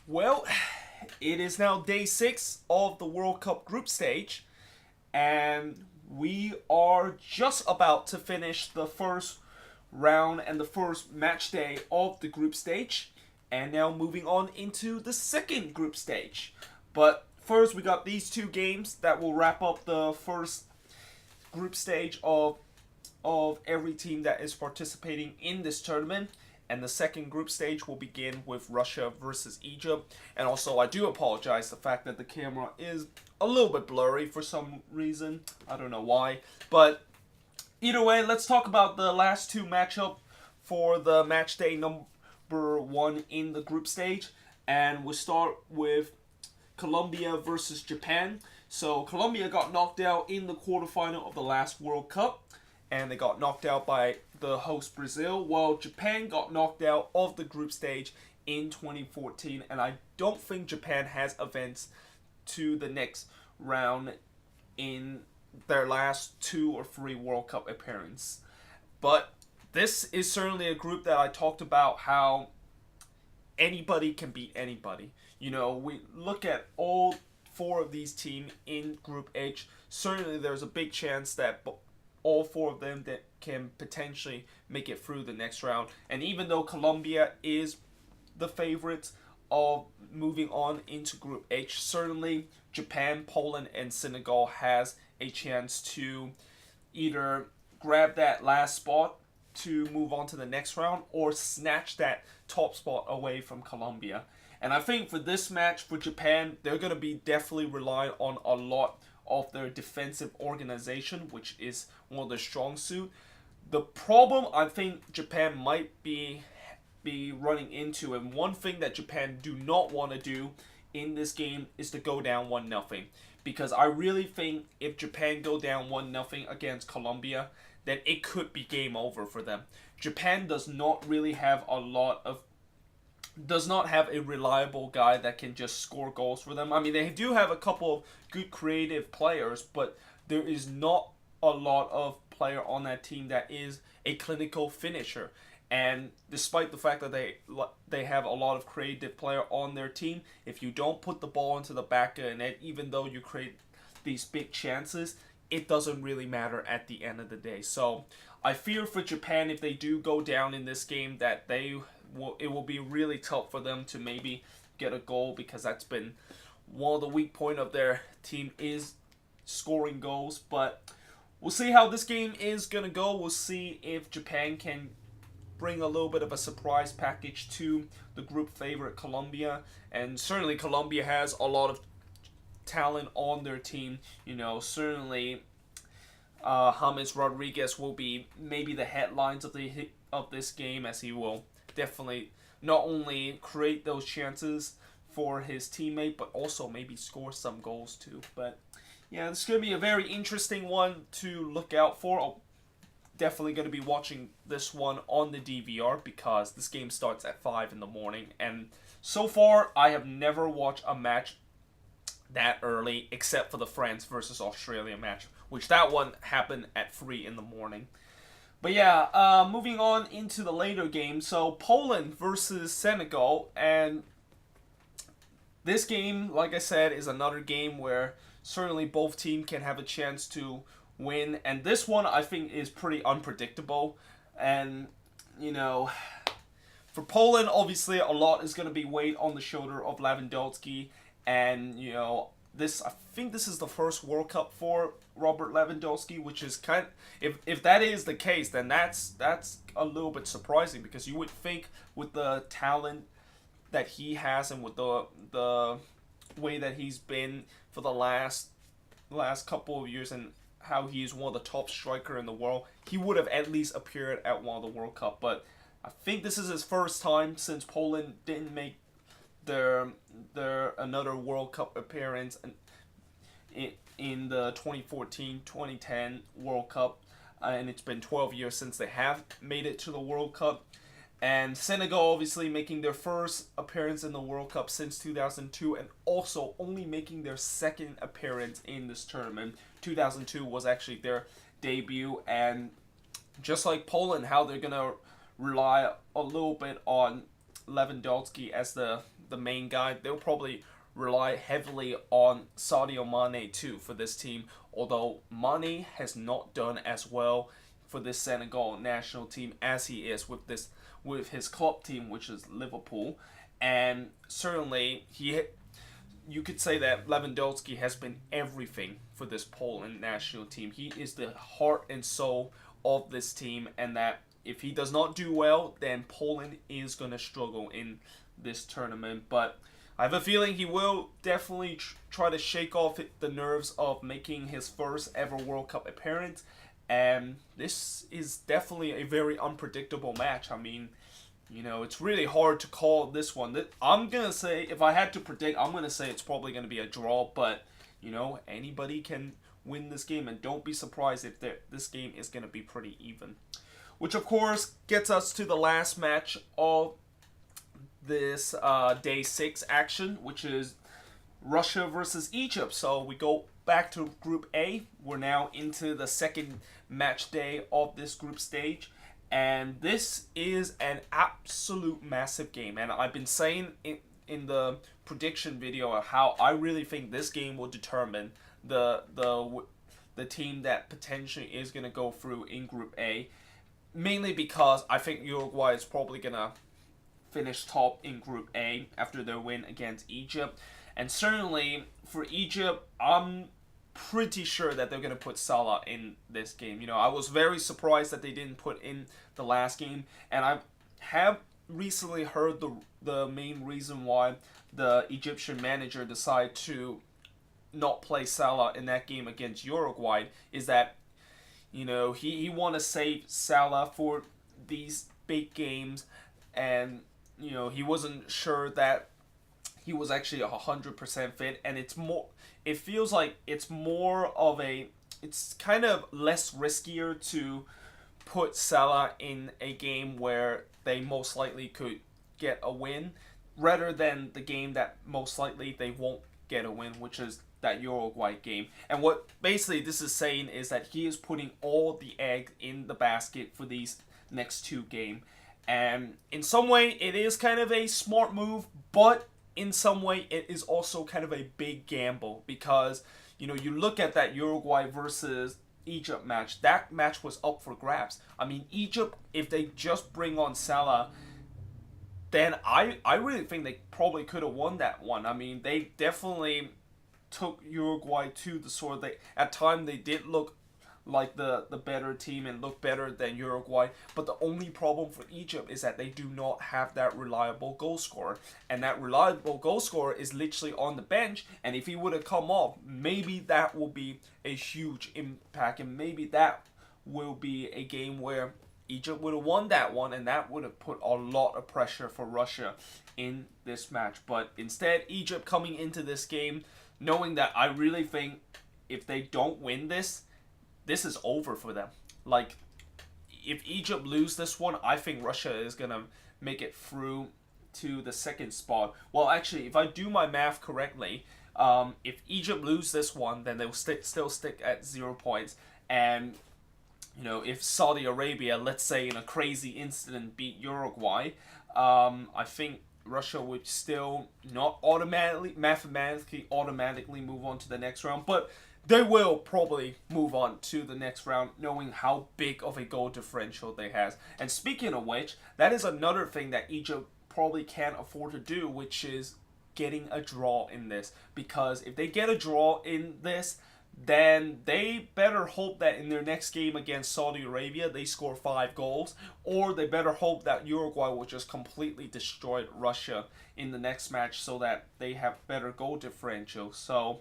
Well, it is now day 6 of the World Cup group stage, and we are just about to finish the first round and the first match day of the group stage, and now moving on into the second group stage. But first, we got these two games that will wrap up the first group stage of every team that is participating in this tournament. And the second group stage will begin with Russia versus Egypt. And also, I do apologize the fact that the camera is a little bit blurry for some reason. I don't know why. But either way, let's talk about the last two matchup for the match day number 1 in the group stage. And we'll start with Colombia versus Japan. So Colombia got knocked out in the quarterfinal of the last World Cup, and they got knocked out by the host Brazil, while Japan got knocked out of the group stage in 2014. And I don't think Japan has advanced to the next round in their last 2 or 3 World Cup appearances. But this is certainly a group that I talked about how anybody can beat anybody. You know, we look at all 4 of these teams in Group H. Certainly there's a big chance that all 4 of them that can potentially make it through the next round. And even though Colombia is the favorites of moving on into Group H, certainly Japan, Poland, and Senegal has a chance to either grab that last spot to move on to the next round or snatch that top spot away from Colombia. And I think for this match for Japan, they're going to be definitely relying on a lot of their defensive organization, which is one of their strong suit. The problem I think Japan might be running into, and one thing that Japan do not want to do in this game is to go down 1-0. Because I really think if Japan go down 1-0 against Colombia, then it could be game over for them. Japan does not have a reliable guy that can just score goals for them. I mean, they do have a couple of good creative players, but there is not a lot of player on that team that is a clinical finisher. And despite the fact that they have a lot of creative player on their team, if you don't put the ball into the back of the net, even though you create these big chances, it doesn't really matter at the end of the day. So I fear for Japan, if they do go down in this game, that it will be really tough for them to maybe get a goal, because that's been one of the weak point of their team is scoring goals. But we'll see how this game is going to go. We'll see if Japan can bring a little bit of a surprise package to the group favorite Colombia. And certainly Colombia has a lot of talent on their team. You know, certainly James Rodriguez will be maybe the headlines of this game, as he will definitely not only create those chances for his teammate, but also maybe score some goals too. But yeah, this is going to be a very interesting one to look out for. I'm definitely going to be watching this one on the DVR, because this game starts at 5 in the morning. And so far, I have never watched a match that early, except for the France versus Australia match, which that one happened at 3 in the morning. But yeah, moving on into the later game. So Poland versus Senegal, and this game, like I said, is another game where certainly both teams can have a chance to win. And this one, I think, is pretty unpredictable. And, you know, for Poland, obviously, a lot is going to be weight on the shoulder of Lewandowski. And, you know, I think this is the first World Cup for Robert Lewandowski, which is kind of, if that is the case, then that's a little bit surprising, because you would think with the talent that he has and with the way that he's been for the last couple of years and how he is one of the top striker in the world, he would have at least appeared at one of the World Cup. But I think this is his first time since Poland didn't make their another World Cup appearance in the 2014-2010 World Cup, and it's been 12 years since they have made it to the World Cup. And Senegal obviously making their first appearance in the World Cup since 2002, and also only making their second appearance in this tournament. 2002 was actually their debut, and just like Poland, how they're going to rely a little bit on Lewandowski as the main guy, they'll probably rely heavily on Sadio Mane too for this team. Although Mane has not done as well for this Senegal national team as he is with his club team, which is Liverpool, and certainly you could say that Lewandowski has been everything for this Poland national team. He is the heart and soul of this team, and that if he does not do well, then Poland is going to struggle in this tournament. But I have a feeling he will definitely try to shake off the nerves of making his first ever World Cup appearance. And this is definitely a very unpredictable match. I mean, it's really hard to call this one. I'm going to say, if I had to predict, I'm going to say it's probably going to be a draw. But, anybody can win this game. And don't be surprised if this game is going to be pretty even. Which, of course, gets us to the last match of this day 6 action, which is Russia versus Egypt. So we go back to Group A. We're now into the second match day of this group stage. And this is an absolute massive game. And I've been saying in the prediction video of how I really think this game will determine the team that potentially is going to go through in Group A. Mainly because I think Uruguay is probably going to finish top in Group A after their win against Egypt. And certainly for Egypt, I'm pretty sure that they're going to put Salah in this game. I was very surprised that they didn't put in the last game. And I have recently heard the main reason why the Egyptian manager decided to not play Salah in that game against Uruguay is that he want to save Salah for these big games, and he wasn't sure that he was actually 100% fit, and it feels like it's kind of less riskier to put Salah in a game where they most likely could get a win, rather than the game that most likely they won't get a win, which is that Uruguay game. And what basically this is saying is that he is putting all the egg in the basket for these next two games. And in some way, it is kind of a smart move, but in some way, it is also kind of a big gamble because, you look at that Uruguay versus Egypt match. That match was up for grabs. I mean, Egypt, if they just bring on Salah, then I really think they probably could have won that one. I mean, they definitely took Uruguay to the sword. At times they did look like the better team and look better than Uruguay, but the only problem for Egypt is that they do not have that reliable goal scorer, and that reliable goal scorer is literally on the bench, and if he would have come off, maybe that will be a huge impact, and maybe that will be a game where Egypt would have won that one, and that would have put a lot of pressure for Russia in this match. But instead, Egypt coming into this game knowing that I really think if they don't win this is over for them. Like, if Egypt lose this one, I think Russia is going to make it through to the second spot. Well, actually, if I do my math correctly, if Egypt lose this one, then they'll still stick at 0 points. And, if Saudi Arabia, let's say in a crazy incident, beat Uruguay, I think Russia would still not mathematically move on to the next round, but they will probably move on to the next round knowing how big of a goal differential they have. And speaking of which, that is another thing that Egypt probably can't afford to do, which is getting a draw in this. Because if they get a draw in this, then they better hope that in their next game against Saudi Arabia, they score 5 goals. Or they better hope that Uruguay will just completely destroy Russia in the next match so that they have better goal differential. So,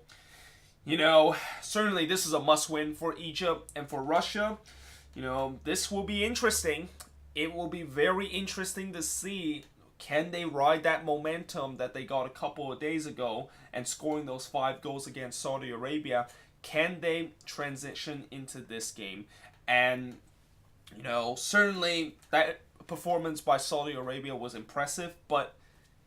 certainly this is a must-win for Egypt. And for Russia, this will be interesting. It will be very interesting to see, can they ride that momentum that they got a couple of days ago and scoring those 5 goals against Saudi Arabia. Can they transition into this game? And, certainly that performance by Saudi Arabia was impressive, but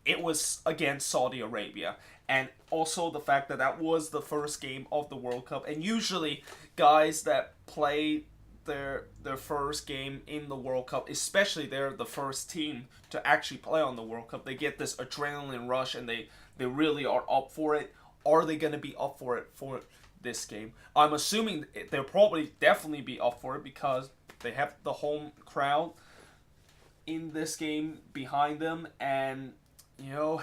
it was against Saudi Arabia. And also the fact that was the first game of the World Cup. And usually guys that play their first game in the World Cup, especially they're the first team to actually play on the World Cup. They get this adrenaline rush and they really are up for it. Are they going to be up for it for this game? I'm assuming they'll probably definitely be up for it because they have the home crowd in this game behind them, and you know,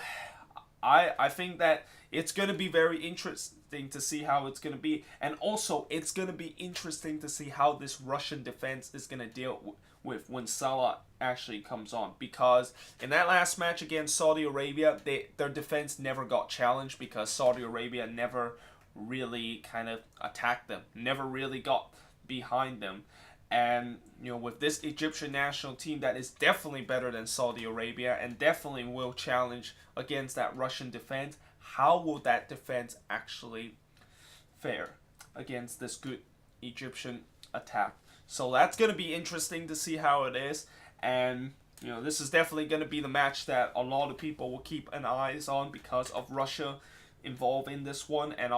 I think that it's going to be very interesting to see how it's going to be, and also it's going to be interesting to see how this Russian defense is going to deal with when Salah actually comes on, because in that last match against Saudi Arabia, their defense never got challenged because Saudi Arabia never really kind of attacked them, never really got behind them. And you know, with this Egyptian national team that is definitely better than Saudi Arabia and definitely will challenge against that Russian defense, how will that defense actually fare against this good Egyptian attack? So that's going to be interesting to see how it is. And you know, this is definitely going to be the match that a lot of people will keep an eyes on because of Russia involved in this one. And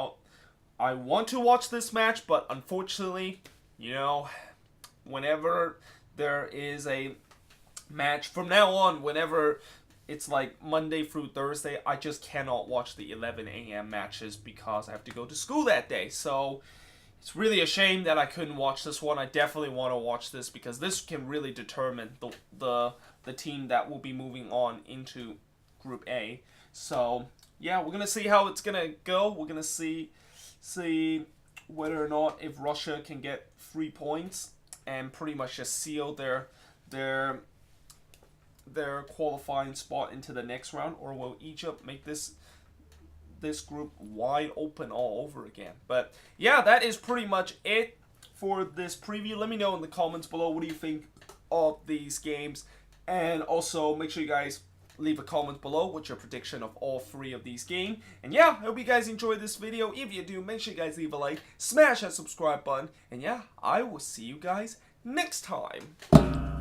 I want to watch this match, but unfortunately, you know, whenever there is a match from now on, whenever it's like Monday through Thursday, I just cannot watch the 11 a.m. matches because I have to go to school that day. So it's really a shame that I couldn't watch this one. I definitely want to watch this because this can really determine the team that will be moving on into Group A. So yeah, we're gonna see how it's gonna go. We're gonna see whether or not if Russia can get 3 points and pretty much just seal their qualifying spot into the next round, or will Egypt make this group wide open all over again? But yeah, that is pretty much it for this preview. Let me know in the comments below, what do you think of these games, and also make sure you guys leave a comment below what's your prediction of all 3 of these games. And yeah, I hope you guys enjoyed this video. If you do, make sure you guys leave a like, smash that subscribe button, and yeah, I will see you guys next time.